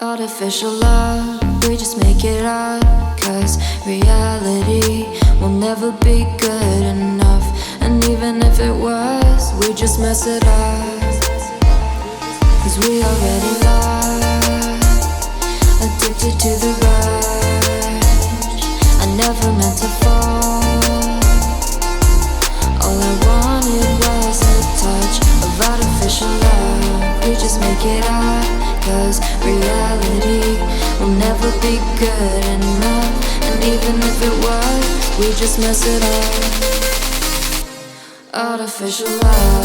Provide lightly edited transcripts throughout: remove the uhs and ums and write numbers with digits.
Artificial love, we just make it up. Cause reality will never be good enough. And even if it was, we just mess it up. Cause we already lost, addicted to the rush. I never meant to fall. All I wanted was a touch of artificial love. We just make it up. Cause reality will never be good enough. And even if it was, we just mess it up. Artificial love.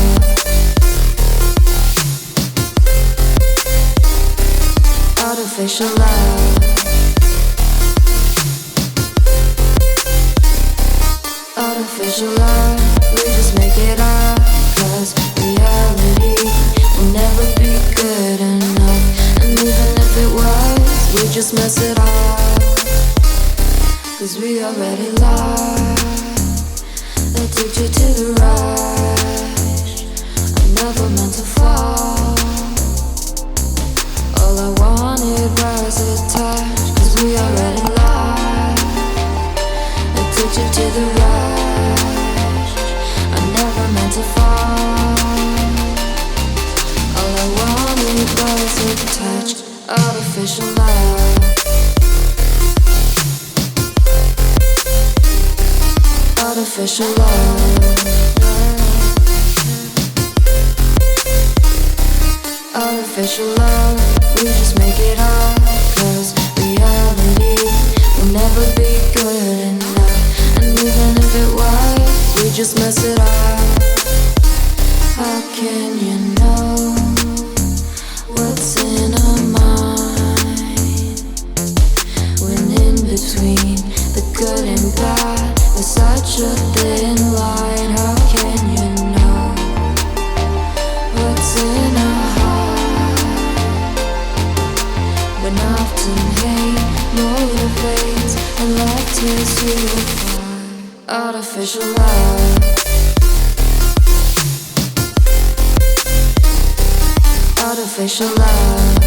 Artificial love. Artificial love. We just make it up. Cause reality will never be good enough. And even if it was, we just mess it up. Cause we already lost, addicted to the rush. I never meant to fall. All I wanted was a touch. Cause we already lost, addicted to the rush. I never meant to fall. All I wanted was a touch. Artificial love. Artificial love. Artificial love. We just make it up. Cause reality will never be good enough. And even if it was, we just mess it up. How can you know what's in our mind when in between the good and bad there's such a thin line? How can you know what's in our heart when often hate motivates and love tears you apart? Artificial love. Artificial love.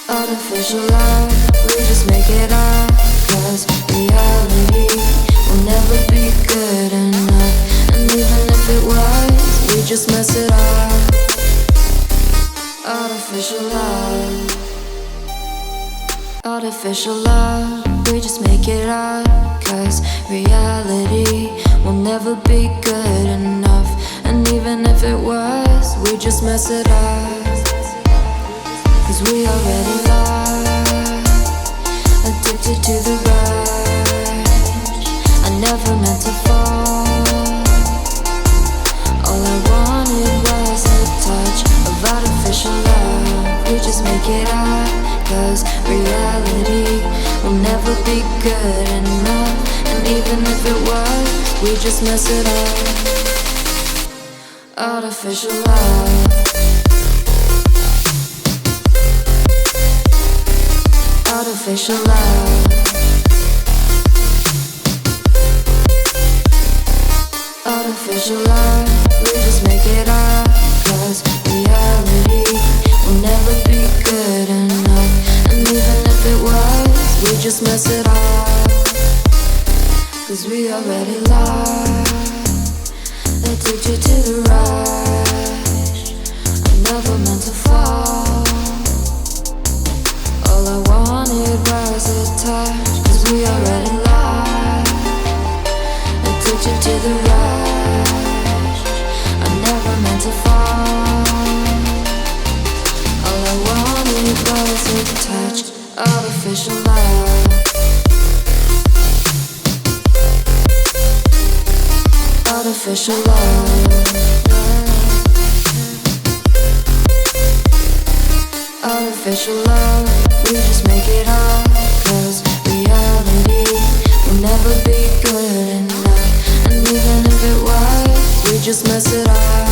Artificial love. We just make it up. Cause reality will never be good enough. And even if it was, we just mess it up. Artificial love. Artificial love. We just make it up. Cause reality will never be good enough. And even if it was, we just mess it up. Cause we already lost, addicted to the rush. I never meant to fall. All I wanted was a touch of artificial love. We just make it up. Cause reality will never be good enough. And even if it was, we just mess it up. Artificial love. Artificial love. Artificial love. We just make it up. Cause reality will never be good enough. And even if it was, we just mess it up. Cause we already lost, addicted to the rush. I never meant to fall. All I wanted was a touch. Cause we already lost, addicted to the rush. I never meant to fall. All I wanted was a touch. Artificial love. Artificial love. Artificial love. We just make it up. Cause reality will never be good enough. And even if it was, we just mess it up.